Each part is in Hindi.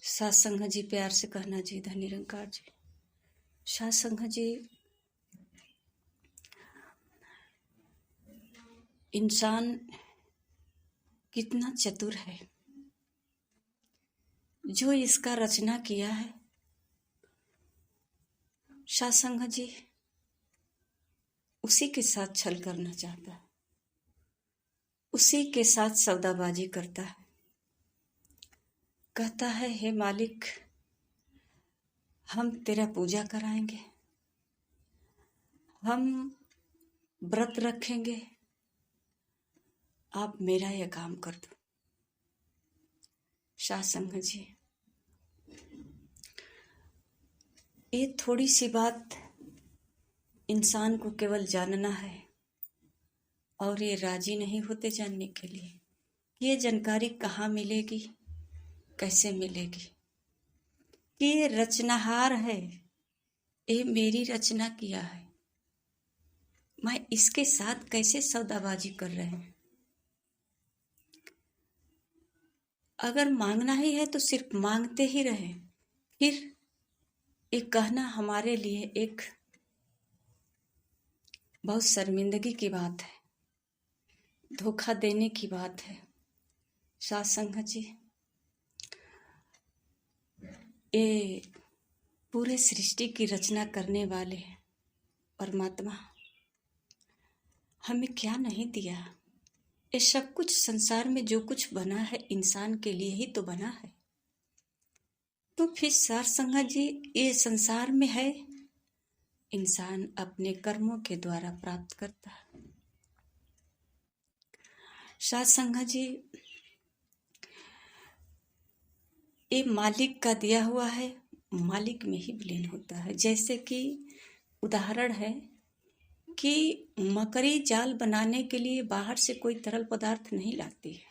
सत्संग जी प्यार से कहना जी, धन निरंकार जी। सत्संग जी, इंसान कितना चतुर है, जो इसका रचना किया है। सत्संग जी उसी के साथ छल करना चाहता है, उसी के साथ सौदाबाजी करता है। कहता है, हे मालिक, हम तेरा पूजा कराएंगे, हम व्रत रखेंगे, आप मेरा यह काम कर दो। सत्संग जी, ये थोड़ी सी बात इंसान को केवल जानना है और ये राजी नहीं होते जानने के लिए। ये जानकारी कहाँ मिलेगी, कैसे मिलेगी? कि ये रचनाहार है, ये मेरी रचना किया है, मैं इसके साथ कैसे सौदाबाजी कर रहे हैं? अगर मांगना ही है तो सिर्फ मांगते ही रहे। फिर ये कहना हमारे लिए एक बहुत शर्मिंदगी की बात है, धोखा देने की बात है। सत्संग जी, ये पूरे सृष्टि की रचना करने वाले परमात्मा हमें क्या नहीं दिया? ये सब कुछ संसार में जो कुछ बना है इंसान के लिए ही तो बना है। तो फिर सत्संग जी, ये संसार में है, इंसान अपने कर्मों के द्वारा प्राप्त करता है। सत्संग जी, ये मालिक का दिया हुआ है, मालिक में ही विलीन होता है। जैसे कि उदाहरण है कि मकड़ी जाल बनाने के लिए बाहर से कोई तरल पदार्थ नहीं लाती है,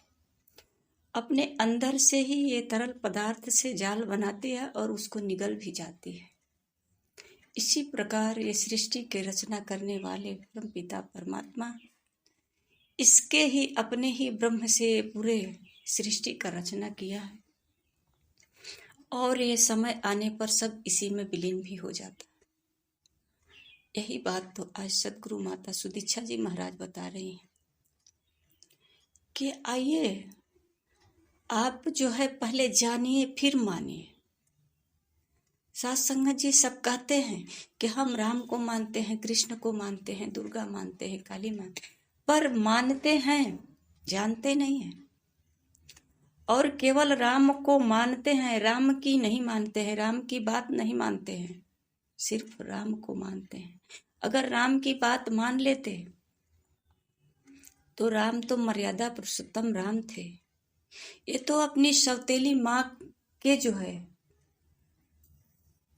अपने अंदर से ही ये तरल पदार्थ से जाल बनाती है और उसको निगल भी जाती है। इसी प्रकार ये सृष्टि के रचना करने वाले परम पिता परमात्मा इसके ही अपने ही ब्रह्म से पूरे सृष्टि का रचना किया है और ये समय आने पर सब इसी में विलीन भी हो जाता है। यही बात तो आज सदगुरु माता सुदीक्षा जी महाराज बता रही हैं कि आइए आप जो है पहले जानिए फिर मानिए। सत्संग जी सब कहते हैं कि हम राम को मानते हैं, कृष्ण को मानते हैं, दुर्गा मानते हैं, काली मानते हैं, पर मानते हैं, जानते नहीं हैं। और केवल राम को मानते हैं, राम की नहीं मानते हैं, राम की बात नहीं मानते हैं, सिर्फ राम को मानते हैं। अगर राम की बात मान लेते तो राम तो मर्यादा पुरुषोत्तम राम थे। ये तो अपनी सौतेली माँ के जो है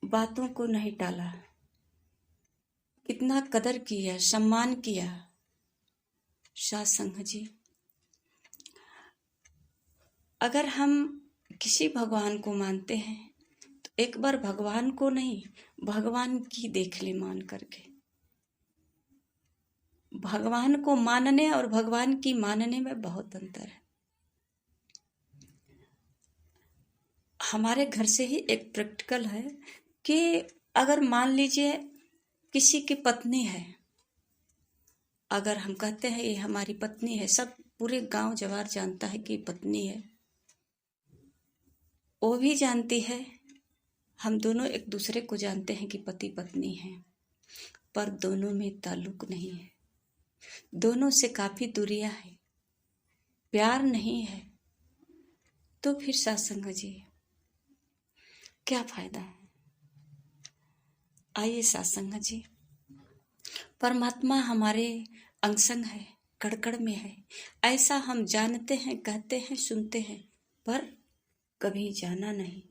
बातों को नहीं टाला, कितना कदर किया, सम्मान किया। सत्संग जी, अगर हम किसी भगवान को मानते हैं तो एक बार भगवान को नहीं, भगवान की देख ले मान करके। भगवान को मानने और भगवान की मानने में बहुत अंतर है। हमारे घर से ही एक प्रैक्टिकल है कि अगर मान लीजिए किसी की पत्नी है, अगर हम कहते हैं ये हमारी पत्नी है, सब पूरे गांव जवार जानता है कि पत्नी है, वो भी जानती है, हम दोनों एक दूसरे को जानते हैं कि पति पत्नी है, पर दोनों में ताल्लुक नहीं है, दोनों से काफी दूरियां है, प्यार नहीं है। तो फिर सत्संग जी क्या फायदा है? आइए सत्संग जी, परमात्मा हमारे अंगसंग है, कड़कड़ में है, ऐसा हम जानते हैं, कहते हैं, सुनते हैं, पर कभी जाना नहीं,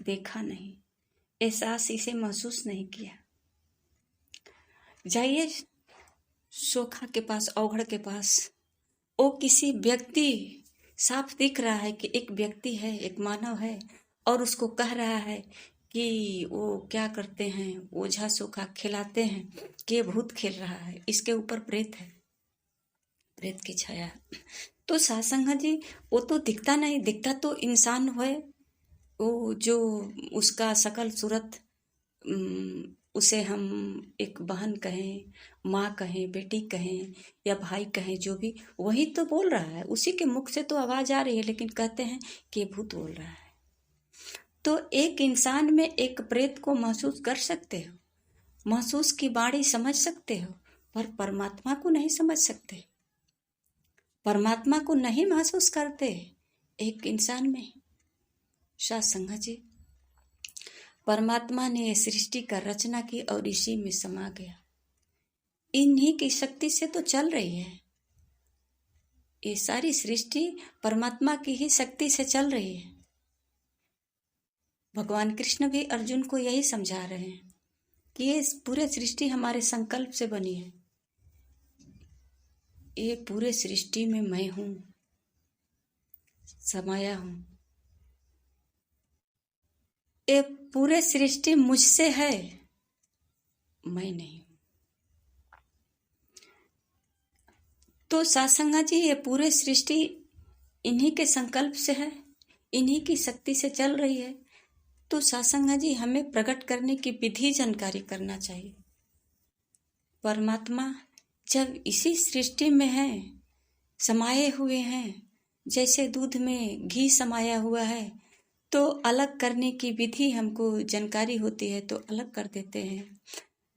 देखा नहीं, एहसास इसे महसूस नहीं किया। जाइए सोखा के पास, औघड़ के पास, वो किसी व्यक्ति, साफ दिख रहा है कि एक व्यक्ति है, एक मानव है, और उसको कह रहा है कि वो क्या करते हैं, ओझा सोखा खिलाते हैं कि ये भूत खेल रहा है, इसके ऊपर प्रेत है, प्रेत की छाया है। तो सत्संग जी, वो तो दिखता नहीं, दिखता तो इंसान है, वो जो उसका शकल सूरत, उसे हम एक बहन कहें, माँ कहें, बेटी कहें या भाई कहें, जो भी, वही तो बोल रहा है, उसी के मुख से तो आवाज आ रही है, लेकिन कहते हैं कि ये भूत बोल रहा है। तो एक इंसान में एक प्रेत को महसूस कर सकते हो, महसूस की बाणी समझ सकते हो, पर परमात्मा को नहीं समझ सकते, परमात्मा को नहीं महसूस करते एक इंसान में। सत्संग जी, परमात्मा ने सृष्टि का रचना की और इसी में समा गया। इन्हीं की शक्ति से तो चल रही है, ये सारी सृष्टि परमात्मा की ही शक्ति से चल रही है। भगवान कृष्ण भी अर्जुन को यही समझा रहे हैं कि ये पूरे सृष्टि हमारे संकल्प से बनी है, ये पूरे सृष्टि में मैं हूं, समाया हूं, ये पूरे सृष्टि मुझसे है, मैं नहीं हूं। तो सत्संगा जी, ये पूरे सृष्टि इन्हीं के संकल्प से है, इन्हीं की शक्ति से चल रही है। तो सत्संगा जी, हमें प्रकट करने की विधि जानकारी करना चाहिए। परमात्मा जब इसी सृष्टि में है, समाये हुए हैं, जैसे दूध में घी समाया हुआ है, तो अलग करने की विधि हमको जानकारी होती है तो अलग कर देते हैं।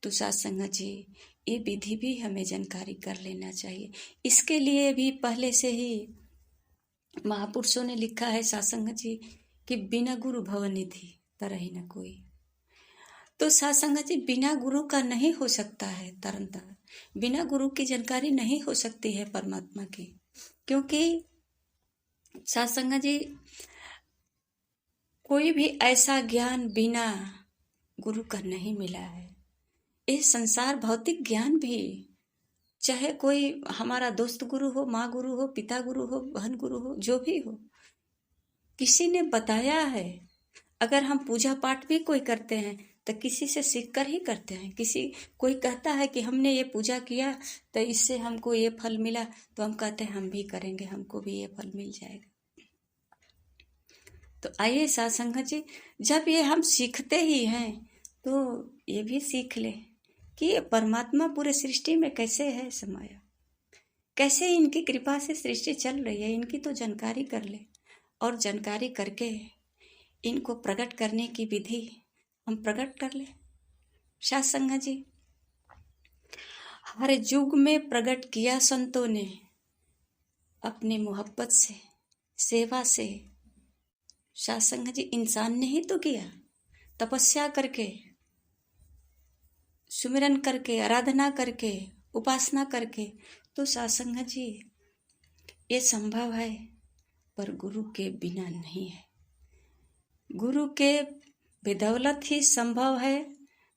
तो सत्संग जी, ये विधि भी हमें जानकारी कर लेना चाहिए। इसके लिए भी पहले से ही महापुरुषों ने लिखा है सत्संग जी कि बिना गुरु भवनिधि तरहि न कोई। तो सत्संग जी, बिना गुरु का नहीं हो सकता है तरन तारण, बिना गुरु की जानकारी नहीं हो सकती है परमात्मा की, क्योंकि सत्संग जी, कोई भी ऐसा ज्ञान बिना गुरु का नहीं मिला है। ये संसार भौतिक ज्ञान भी, चाहे कोई हमारा दोस्त गुरु हो, माँ गुरु हो, पिता गुरु हो, बहन गुरु हो, जो भी हो, किसी ने बताया है। अगर हम पूजा पाठ भी कोई करते हैं तो किसी से सीख कर ही करते हैं। कोई कहता है कि हमने ये पूजा किया तो इससे हमको ये फल मिला, तो हम कहते हैं हम भी करेंगे, हमको भी ये फल मिल जाएगा। तो आइए सत्संग जी, जब ये हम सीखते ही हैं तो ये भी सीख ले कि परमात्मा पूरे सृष्टि में कैसे है समाया, कैसे इनकी कृपा से सृष्टि चल रही है, इनकी तो जानकारी कर ले, और जानकारी करके इनको प्रकट करने की विधि हम प्रकट कर ले। सत्संग जी, हर युग में प्रकट किया संतों ने अपनी मोहब्बत से, सेवा से। सत्संग जी, इंसान ने ही तो किया, तपस्या करके, सुमिरन करके, आराधना करके, उपासना करके। तो सत्संग जी, ये संभव है, पर गुरु के बिना नहीं है। गुरु के बदौलत ही संभव है,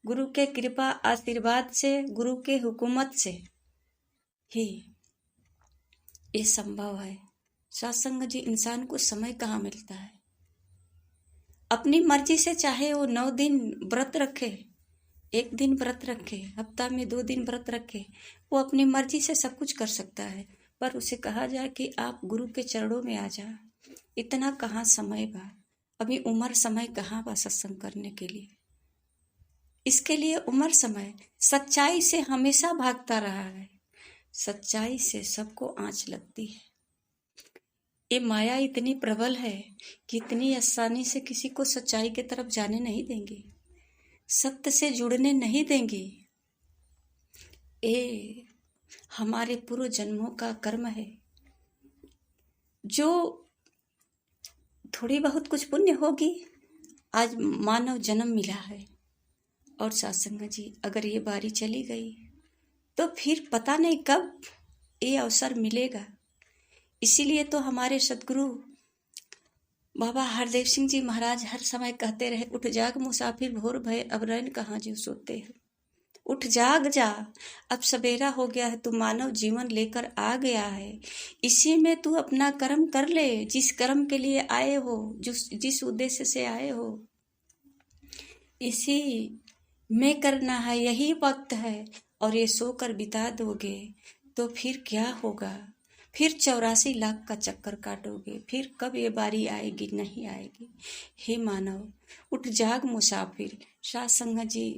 गुरु के कृपा आशीर्वाद से, गुरु के हुकूमत से ही ये संभव है। सत्संग जी, इंसान को समय कहाँ मिलता है? अपनी मर्जी से चाहे वो 9 दिन व्रत रखे, 1 दिन व्रत रखे, हफ्ता में 2 दिन व्रत रखे, वो अपनी मर्जी से सब कुछ कर सकता है, पर उसे कहा जाए कि आप गुरु के चरणों में आ जा, इतना कहाँ समय बा, अभी उम्र समय कहाँ बा सत्संग करने के लिए। इसके लिए उम्र समय, सच्चाई से हमेशा भागता रहा है, सच्चाई से सबको आंच लगती है। ये माया इतनी प्रबल है कि इतनी आसानी से किसी को सच्चाई की तरफ जाने नहीं देंगी, सत्य से जुड़ने नहीं देंगी। ये हमारे पूर्व जन्मों का कर्म है, जो थोड़ी बहुत कुछ पुण्य होगी, आज मानव जन्म मिला है। और सत्संग जी, अगर ये बारी चली गई तो फिर पता नहीं कब ये अवसर मिलेगा। इसीलिए तो हमारे सदगुरु बाबा हरदेव सिंह जी महाराज हर समय कहते रहे, उठ जाग मुसाफिर भोर भय, अब रैन कहाँ जो सोते हो। उठ जाग जा, अब सवेरा हो गया है, तू मानव जीवन लेकर आ गया है, इसी में तू अपना कर्म कर ले, जिस कर्म के लिए आए हो, जिस उद्देश्य से आए हो, इसी में करना है, यही वक्त है। और ये सोकर बिता दोगे तो फिर क्या होगा, फिर 84 लाख का चक्कर काटोगे, फिर कब ये बारी आएगी, नहीं आएगी। हे मानव, उठ जाग मुसाफिर। साध संगत जी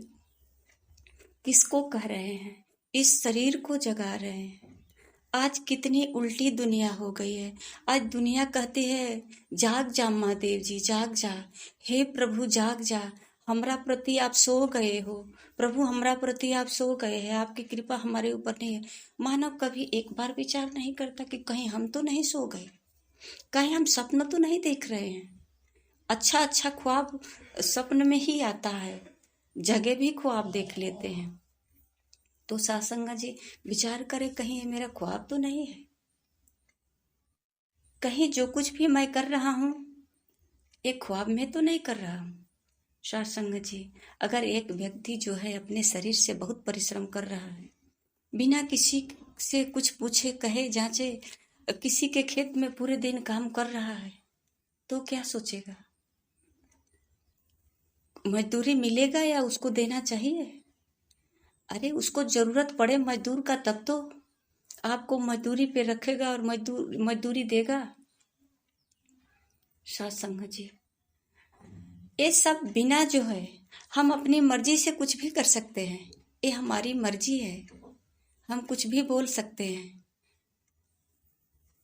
किसको कह रहे हैं? इस शरीर को जगा रहे हैं। आज कितनी उल्टी दुनिया हो गई है। आज दुनिया कहती है जाग जा महादेव जी, जाग जा। हे प्रभु जाग जा, हमरा प्रति आप सो गए हो। प्रभु हमरा प्रति आप सो गए हैं, आपकी कृपा हमारे ऊपर नहीं है। मानव कभी एक बार विचार नहीं करता कि कहीं हम तो नहीं सो गए, कहीं हम सपन तो नहीं देख रहे हैं। अच्छा अच्छा ख्वाब सपन में ही आता है, जगह भी ख्वाब देख लेते हैं। तो सासंगा जी विचार करे, कहीं ये मेरा ख्वाब तो नहीं है, कहीं जो कुछ भी मैं कर रहा हूं एक ख्वाब में तो नहीं कर रहा हूं। सासंगा जी अगर एक व्यक्ति जो है अपने शरीर से बहुत परिश्रम कर रहा है, बिना किसी से कुछ पूछे कहे जांचे किसी के खेत में पूरे दिन काम कर रहा है, तो क्या सोचेगा? मजदूरी मिलेगा या उसको देना चाहिए? अरे उसको जरूरत पड़े मजदूर का तब तो आपको मजदूरी पे रखेगा और मजदूरी देगा। सत्संग जी ये सब बिना जो है हम अपनी मर्जी से कुछ भी कर सकते हैं, ये हमारी मर्जी है, हम कुछ भी बोल सकते हैं।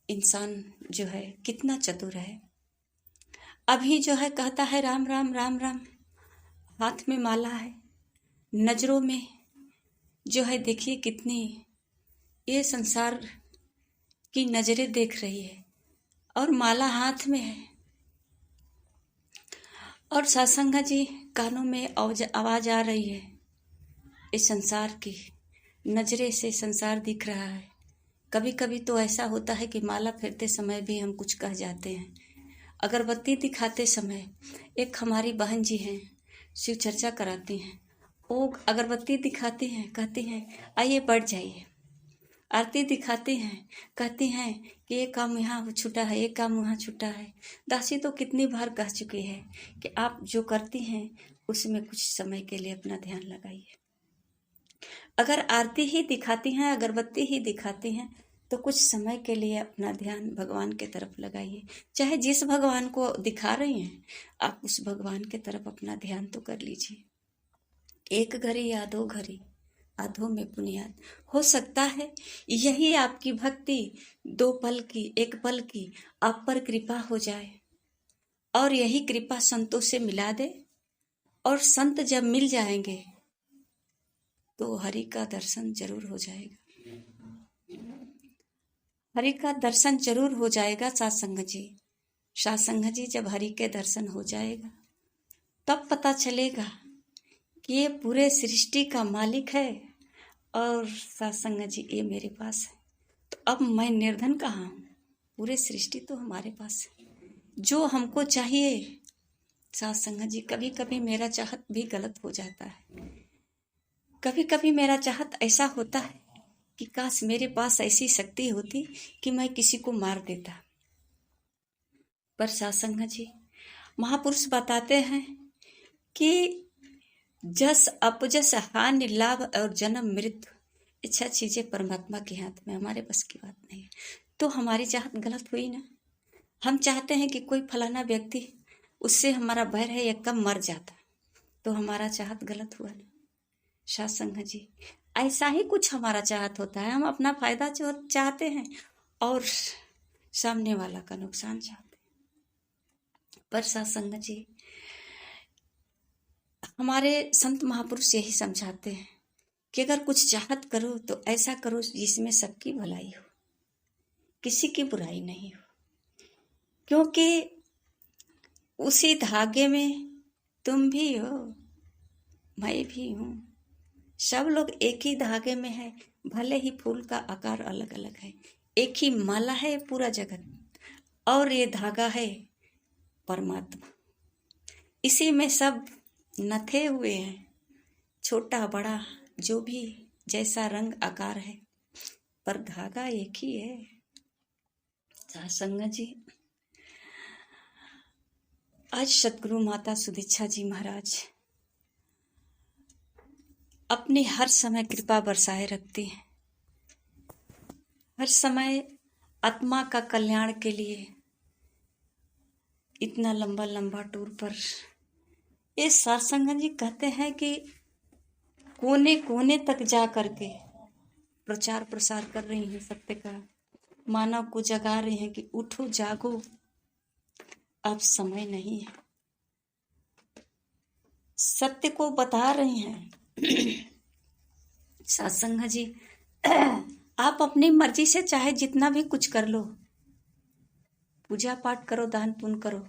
इंसान जो है कितना चतुर है। अभी जो है कहता है राम राम राम राम, हाथ में माला है, नजरों में जो है देखिए कितनी ये संसार की नजरें देख रही है और माला हाथ में है। और सत्संगा जी कानों में आवाज आ रही है, इस संसार की नजरे से संसार दिख रहा है। कभी कभी तो ऐसा होता है कि माला फेरते समय भी हम कुछ कह जाते हैं। अगरबत्ती दिखाते समय एक हमारी बहन जी हैं, शिव चर्चा कराती हैं, वो अगरबत्ती दिखाती हैं, कहती हैं आइए बढ़ जाइए। आरती दिखाती हैं, कहती हैं कि ये काम यहाँ छूटा है, ये काम वहाँ छूटा है। दासी तो कितनी बार कह चुकी है कि आप जो करती हैं उसमें कुछ समय के लिए अपना ध्यान लगाइए। अगर आरती ही दिखाती हैं, अगरबत्ती ही दिखाती हैं, तो कुछ समय के लिए अपना ध्यान भगवान के तरफ लगाइए। चाहे जिस भगवान को दिखा रही हैं आप उस भगवान के तरफ अपना ध्यान तो कर लीजिए। एक घड़ी या दो घड़ी आधों में बुनियाद हो सकता है यही आपकी भक्ति 2 पल की, 1 पल की आप पर कृपा हो जाए और यही कृपा संतों से मिला दे। और संत जब मिल जाएंगे तो हरि का दर्शन जरूर हो जाएगा, हरि का दर्शन जरूर हो जाएगा। सत्संग जी, सत्संग जी जब हरि के दर्शन हो जाएगा तब पता चलेगा कि ये पूरे सृष्टि का मालिक है और सत्संग जी ये मेरे पास है। तो अब मैं निर्धन कहाँ हूँ, पूरे सृष्टि तो हमारे पास है। जो हमको चाहिए सत्संग जी, कभी कभी मेरा चाहत भी गलत हो जाता है, कभी कभी मेरा चाहत ऐसा होता है कि काश मेरे पास ऐसी शक्ति होती कि मैं किसी को मार देता। पर सत्संग जी महापुरुष बताते हैं कि जस अपजस, हानि लाभ और जन्म मृत्यु, इच्छा चीजें परमात्मा के हाथ में, हमारे बस की बात नहीं है। तो हमारी चाहत गलत हुई ना। हम चाहते हैं कि कोई फलाना व्यक्ति, उससे हमारा बैर है, एक कम मर जाता, तो हमारा चाहत गलत हुआ ना। सत्संग जी ऐसा ही कुछ हमारा चाहत होता है, हम अपना फायदा चाहते हैं और सामने वाला का नुकसान चाहते हैं। पर सत्संग जी हमारे संत महापुरुष यही समझाते हैं कि अगर कुछ चाहत करो तो ऐसा करो जिसमें सबकी भलाई हो, किसी की बुराई नहीं हो, क्योंकि उसी धागे में तुम भी हो, मैं भी हूँ, सब लोग एक ही धागे में है। भले ही फूल का आकार अलग अलग है, एक ही माला है पूरा जगत और ये धागा है परमात्मा। इसी में सब नथे हुए हैं, छोटा बड़ा जो भी जैसा रंग आकार है, पर धागा एक ही है। सत्संग जी आज सतगुरु माता सुदीक्षा जी महाराज अपनी हर समय कृपा बरसाए रखती हैं, हर समय आत्मा का कल्याण के लिए इतना लंबा लंबा टूर पर ये सत्संग जी कहते हैं कि कोने कोने तक जा करके प्रचार प्रसार कर रही हैं सत्य का, मानव को जगा रहे हैं कि उठो जागो, अब समय नहीं है। सत्य को बता रहे हैं सत्संग जी। आप अपनी मर्जी से चाहे जितना भी कुछ कर लो, पूजा पाठ करो, दान पुण्य करो,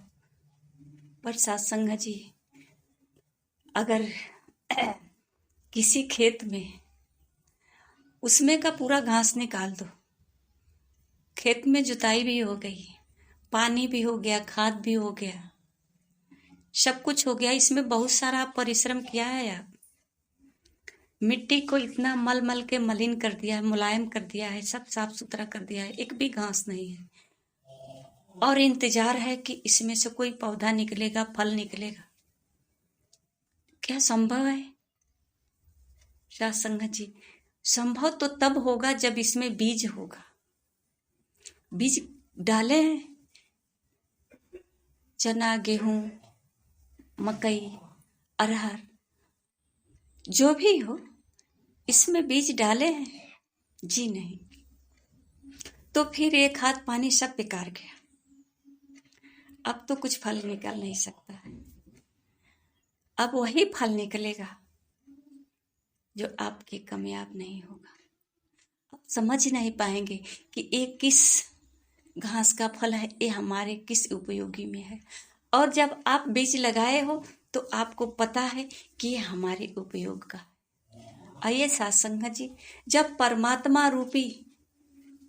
पर सत्संग जी अगर किसी खेत में उसमें का पूरा घास निकाल दो, खेत में जुताई भी हो गई, पानी भी हो गया, खाद भी हो गया, सब कुछ हो गया, इसमें बहुत सारा परिश्रम किया है, आप मिट्टी को इतना मल मल के मलिन कर दिया है, मुलायम कर दिया है, सब साफ सुथरा कर दिया है, एक भी घास नहीं है, और इंतजार है कि इसमें से कोई पौधा निकलेगा, फल निकलेगा। क्या संभव है सत्संग जी? संभव तो तब होगा जब इसमें बीज होगा। बीज डाले हैं, चना, गेहूं, मकई, अरहर, जो भी हो, इसमें बीज डाले हैं जी नहीं, तो फिर एक हाथ पानी सब बेकार गया। अब तो कुछ फल निकल नहीं सकता है। अब वही फल निकलेगा जो आपके कामयाब नहीं होगा। आप समझ नहीं पाएंगे कि ये किस घास का फल है, ये हमारे किस उपयोगी में है। और जब आप बीज लगाए हो तो आपको पता है कि ये हमारे उपयोग का। आइए सत्संग जी, जब परमात्मा रूपी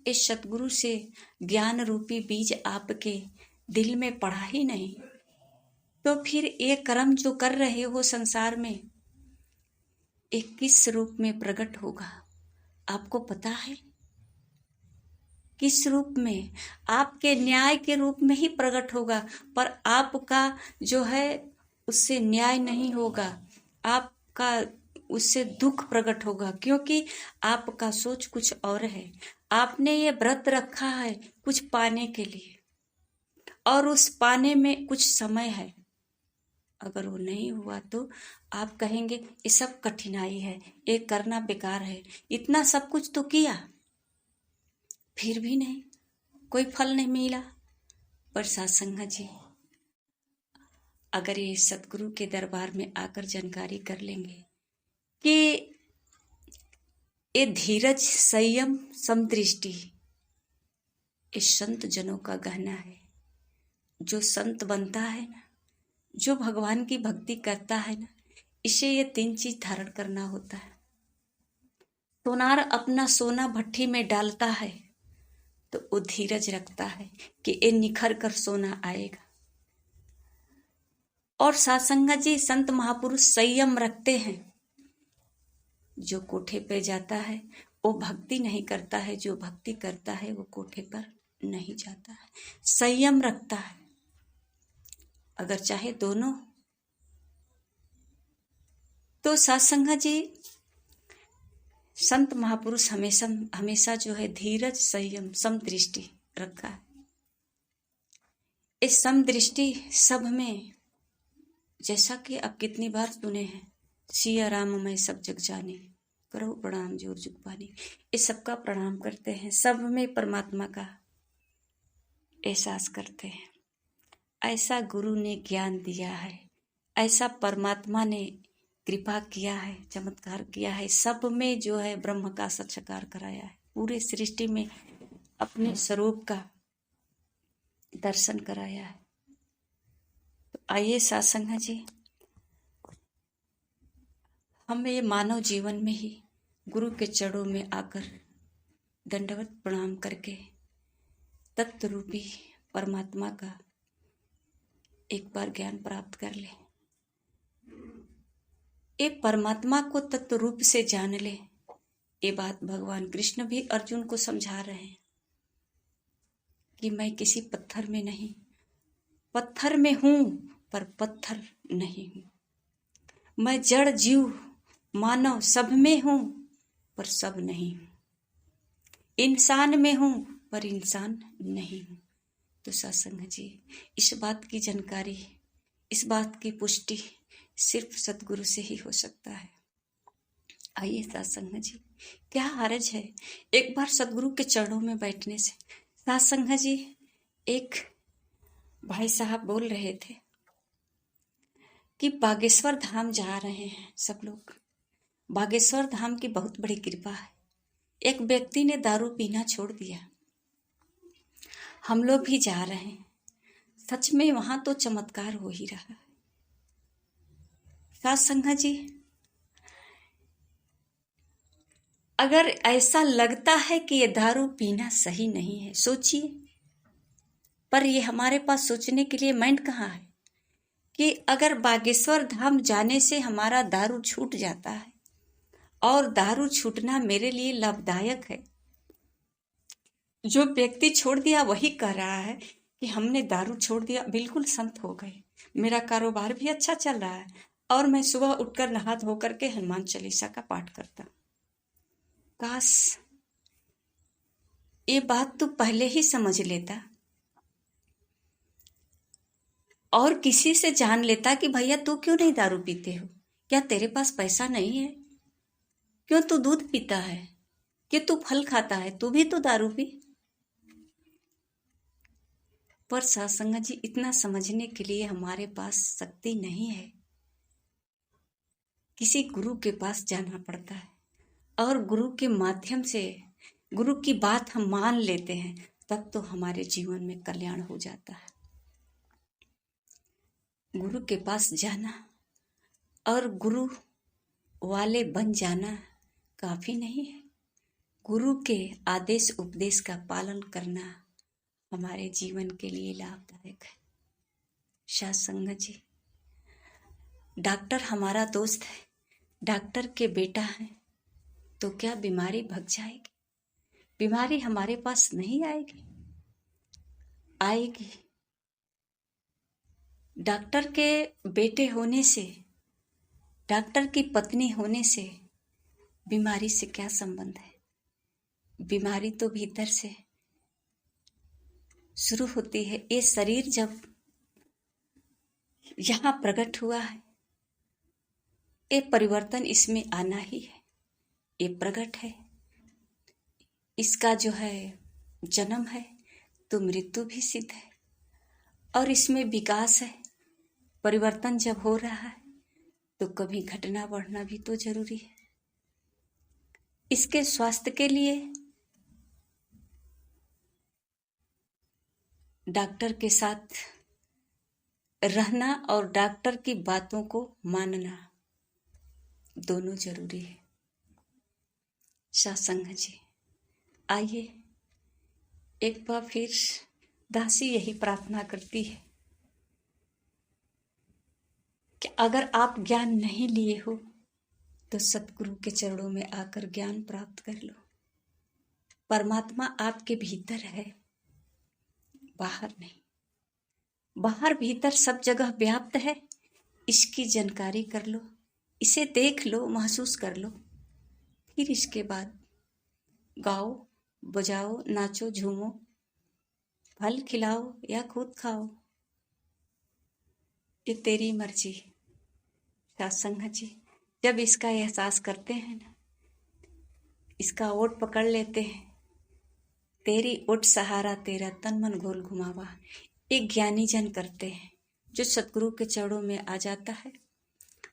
इस सतगुरु से ज्ञान रूपी बीज आपके दिल में पड़ा ही नहीं, तो फिर ये कर्म जो कर रहे हो संसार में, एक किस रूप में प्रकट होगा आपको पता है? किस रूप में? आपके न्याय के रूप में ही प्रकट होगा, पर आपका जो है उससे न्याय नहीं होगा, आपका उससे दुख प्रकट होगा, क्योंकि आपका सोच कुछ और है। आपने ये व्रत रखा है कुछ पाने के लिए, और उस पाने में कुछ समय है। अगर वो नहीं हुआ तो आप कहेंगे ये सब कठिनाई है, ये करना बेकार है, इतना सब कुछ तो किया फिर भी नहीं, कोई फल नहीं मिला। पर सत्संग जी अगर ये सतगुरु के दरबार में आकर जानकारी कर लेंगे कि ये धीरज, संयम, समदृष्टि इस संत जनों का गहना है। जो संत बनता है ना, जो भगवान की भक्ति करता है ना, इसे ये 3 चीज धारण करना होता है। सोनार अपना सोना भट्टी में डालता है तो वो धीरज रखता है कि ये निखर कर सोना आएगा। और सत्संग जी संत महापुरुष संयम रखते हैं। जो कोठे पे जाता है वो भक्ति नहीं करता है, जो भक्ति करता है वो कोठे पर नहीं जाता है, संयम रखता है। अगर चाहे दोनों, तो सत्संग जी संत महापुरुष हमेशा हमेशा जो है धीरज, संयम, समदृष्टि रखा है। इस समदृष्टि सब में, जैसा कि आप कितनी बार सुने हैं, सिया राम मैं सब जग जाने, करो प्रणाम जोर जुग पानी, इस सबका प्रणाम करते हैं, सब में परमात्मा का एहसास करते हैं। ऐसा गुरु ने ज्ञान दिया है, ऐसा परमात्मा ने कृपा किया है, चमत्कार किया है, सब में जो है ब्रह्म का साक्षात्कार कराया है, पूरे सृष्टि में अपने स्वरूप का दर्शन कराया है। तो आइए सत्संग जी, हम ये मानव जीवन में ही गुरु के चरणों में आकर दंडवत प्रणाम करके तत्व रूपी परमात्मा का एक बार ज्ञान प्राप्त कर ले। ये परमात्मा को तत्व रूप से जान ले। ये बात भगवान कृष्ण भी अर्जुन को समझा रहे हैं कि मैं किसी पत्थर में नहीं, पत्थर में हूं पर पत्थर नहीं हूं। मैं जड़ जीव मानव सब में हूं पर सब नहीं हूं। इंसान में हूं पर इंसान नहीं हूँ। तो सत्संग जी, इस बात की जानकारी, इस बात की पुष्टि सिर्फ सतगुरु से ही हो सकता है। आइए सत्संग जी, क्या हर्ज है एक बार सतगुरु के चरणों में बैठने से। सत्संग जी, एक भाई साहब बोल रहे थे कि बागेश्वर धाम जा रहे हैं सब लोग। बागेश्वर धाम की बहुत बड़ी कृपा है। एक व्यक्ति ने दारू पीना छोड़ दिया, हम लोग भी जा रहे हैं। सच में वहां तो चमत्कार हो ही रहा है। सत्संग जी, अगर ऐसा लगता है कि ये दारू पीना सही नहीं है, सोचिए, पर ये हमारे पास सोचने के लिए माइंड कहाँ है कि अगर बागेश्वर धाम जाने से हमारा दारू छूट जाता है और दारू छूटना मेरे लिए लाभदायक है। जो व्यक्ति छोड़ दिया वही कह रहा है कि हमने दारू छोड़ दिया, बिल्कुल संत हो गए, मेरा कारोबार भी अच्छा चल रहा है और मैं सुबह उठकर नहा धो करके हनुमान चालीसा का पाठ करता। काश ये बात तू पहले ही समझ लेता और किसी से जान लेता कि भैया तू क्यों नहीं दारू पीते हो, क्या तेरे पास पैसा नहीं है, क्यों तू दूध पीता है, कि तू फल खाता है, तू भी तो दारू पी। पर सत्संग जी, इतना समझने के लिए हमारे पास शक्ति नहीं है। किसी गुरु के पास जाना पड़ता है और गुरु के माध्यम से गुरु की बात हम मान लेते हैं, तब तो हमारे जीवन में कल्याण हो जाता है। गुरु के पास जाना और गुरु वाले बन जाना काफी नहीं है। गुरु के आदेश उपदेश का पालन करना हमारे जीवन के लिए लाभदायक है। सत्संग जी, डॉक्टर हमारा दोस्त है, डॉक्टर के बेटा है, तो क्या बीमारी भग जाएगी? बीमारी हमारे पास नहीं आएगी, आएगी। डॉक्टर के बेटे होने से, डॉक्टर की पत्नी होने से बीमारी से क्या संबंध है? बीमारी तो भीतर से शुरू होती है। ये शरीर जब यहाँ प्रकट हुआ है, ये परिवर्तन इसमें आना ही है, ये प्रकट है। इसका जो है जन्म है तो मृत्यु भी सिद्ध है और इसमें विकास है। परिवर्तन जब हो रहा है तो कभी घटना बढ़ना भी तो जरूरी है। इसके स्वास्थ्य के लिए डॉक्टर के साथ रहना और डॉक्टर की बातों को मानना दोनों जरूरी है। सत्संग जी, आइए एक बार फिर दासी यही प्रार्थना करती है कि अगर आप ज्ञान नहीं लिए हो तो सतगुरु के चरणों में आकर ज्ञान प्राप्त कर लो। परमात्मा आपके भीतर है, बाहर नहीं। बाहर भीतर सब जगह व्याप्त है। इसकी जानकारी कर लो, इसे देख लो, महसूस कर लो, फिर इसके बाद गाओ, बजाओ, नाचो, झूमो, फल खिलाओ या खुद खाओ, ये तेरी मर्जी। सत्संग जी, जब इसका एहसास करते हैं ना, इसका ओट पकड़ लेते हैं, तेरी ओट सहारा तेरा तन मन गोल घुमावा, एक ज्ञानी जन करते हैं जो सतगुरु के चरणों में आ जाता है,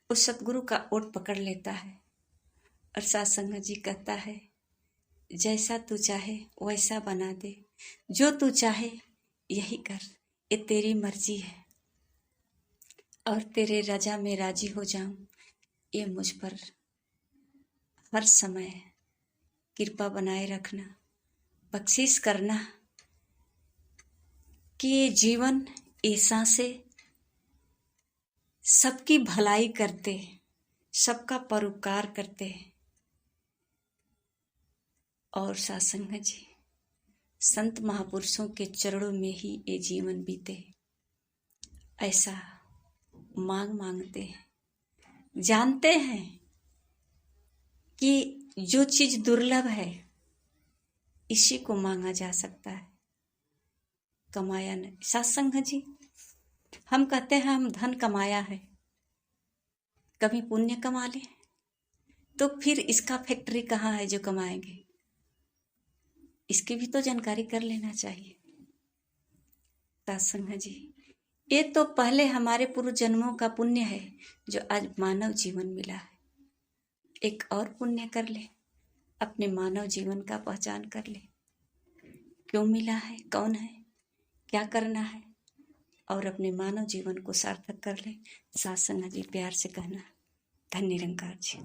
उस सतगुरु का ओट पकड़ लेता है और सत्संग जी कहता है, जैसा तू चाहे वैसा बना दे, जो तू चाहे यही कर, ये तेरी मर्जी है और तेरे रजा में राजी हो जाऊं, ये मुझ पर हर समय कृपा बनाए रखना, बख्शिश करना कि ये जीवन ऐसा से सबकी भलाई करते, सबका परोपकार करते और सत्संग जी संत महापुरुषों के चरणों में ही ये जीवन बीते, ऐसा मांगते हैं। जानते हैं कि जो चीज दुर्लभ है इसी को मांगा जा सकता है, कमाया नहीं। सत्संग जी, हम कहते हैं हम धन कमाया है, कभी पुण्य कमा ले तो फिर इसका फैक्ट्री कहाँ है जो कमाएंगे, इसकी भी तो जानकारी कर लेना चाहिए। सत्संग जी, ये तो पहले हमारे पूर्व जन्मों का पुण्य है जो आज मानव जीवन मिला है। एक और पुण्य कर ले, अपने मानव जीवन का पहचान कर ले, क्यों मिला है, कौन है, क्या करना है, और अपने मानव जीवन को सार्थक कर ले। सत्संग जी प्यार से कहना। धन्य निरंकार जी।